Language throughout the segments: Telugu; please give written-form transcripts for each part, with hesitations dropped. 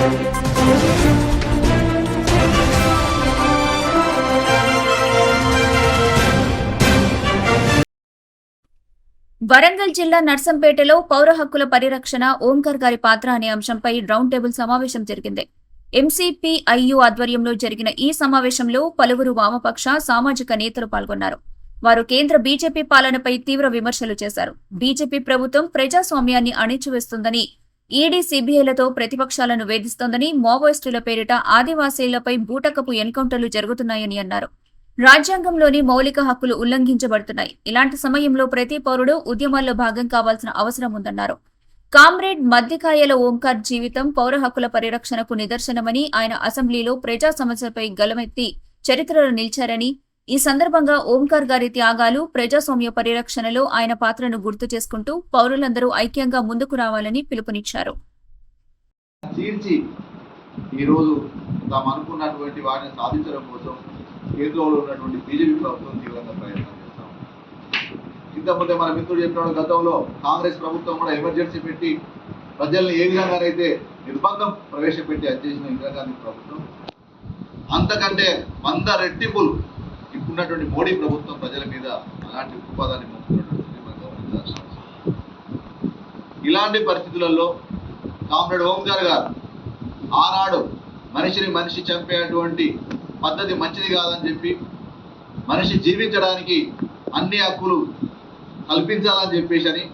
వరంగల్ జిల్లా నర్సంపేటలో పౌర హక్కుల పరిరక్షణ ఓంకార్ గారి పాత్ర అనే అంశంపై రౌండ్ టేబుల్ సమావేశం జరిగింది. ఎంసీపీఐయు ఆధ్వర్యంలో జరిగిన ఈ సమావేశంలో పలువురు వామపక్ష సామాజిక నేతలు పాల్గొన్నారు. వారు కేంద్ర బీజేపీ పాలనపై తీవ్ర విమర్శలు చేశారు. బీజేపీ ప్రభుత్వం ప్రజాస్వామ్యాన్ని అణిచివేస్తుందని, ఈడీ సీబీఐలతో ప్రతిపక్షాలను వేధిస్తోందని, మావోయిస్టుల పేరిట ఆదివాసీలపై బూటకపు ఎన్కౌంటర్లు జరుగుతున్నాయని అన్నారు. రాజ్యాంగంలోని మౌలిక హక్కులు ఉల్లంఘించబడుతున్నాయి. ఇలాంటి సమయంలో ప్రతి పౌరుడు ఉద్యమాల్లో భాగం కావాల్సిన అవసరం ఉందన్నారు. కామ్రేడ్ మద్దికాయల ఓంకార్ జీవితం పౌర హక్కుల పరిరక్షణకు నిదర్శనమని, ఆయన అసెంబ్లీలో ప్రజా సమస్యలపై గలమెత్తి చరిత్రలో నిలిచారని, ఈ సందర్భంగా ఓంకార్ గారి త్యాగాలు, ప్రజాస్వామ్య పరిరక్షణలో ఆయన పాత్రను గుర్తు చేసుకుంటూ పౌరులందరూ ఐక్యంగా ముందుకు రావాలని పిలుపునిచ్చారు. కేంద్రంలో ఉన్నటువంటి బీజేపీ ప్రభుత్వం తీవ్రంగా ప్రయత్నం చేస్తాం. ఇంతకుముందే మన మిత్రుడు చెప్పిన గతంలో కాంగ్రెస్ ప్రభుత్వం కూడా ఎమర్జెన్సీ పెట్టి ప్రజల్ని ఏ విధంగానైతే నిర్బంధం ప్రవేశపెట్టి చేసిన ఇందిరాగాంధీ ప్రభుత్వం అంతకంటే 100 రెట్టింపులు ఇప్పుడున్నటువంటి మోడీ ప్రభుత్వం ప్రజల మీద అలాంటి ఉత్పాదాన్ని మోపుతున్నటువంటి మనం గమనించాల్సిన అవసరం. ఇలాంటి పరిస్థితులలో కామ్రేడ్ ఓంకార్ గారు ఆనాడు మనిషి చంపేటువంటి పద్ధతి మంచిది కాదని చెప్పి, మనిషి జీవించడానికి అన్ని హక్కులు కల్పించాలని చెప్పేసి,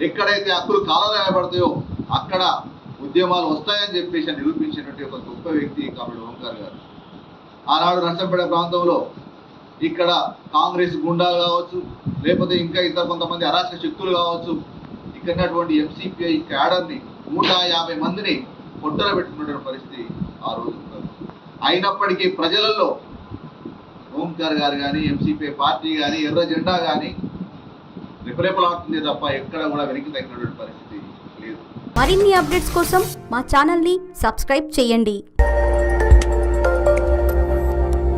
ఎక్కడైతే హక్కులు కాలరాయబడతాయో అక్కడ ఉద్యమాలు వస్తాయని చెప్పేసి నిరూపించినటువంటి ఒక గొప్ప వ్యక్తి కామ్రేడ్ ఓంకార్ గారు. ఆనాడు నర్సంపేట ప్రాంతంలో ఇక్కడ కాంగ్రెస్ గుండాలు కావచ్చు, లేకపోతే ఇంకా ఇతర కొంతమంది అరాచక శక్తులు కావచ్చు, ఇక్కడ ఉన్నటువంటి ఎంసీపీఐ క్యాడర్ని 150 మందిని పొట్టలు పెట్టుకున్నటువంటి పరిస్థితి ఆ రోజు. అయినప్పటికీ ప్రజలలో ఓంకార్ గారు కానీ, ఎంసీపీ పార్టీ కానీ, ఎర్ర జెండా కానీ రిపరేపలాడుతుంది తప్ప ఎక్కడ కూడా వెనక్కి తగ్గినటువంటి పరిస్థితి లేదు. మరిన్ని అప్డేట్స్ కోసం మా ఛానల్ని సబ్స్క్రైబ్ చేయండి.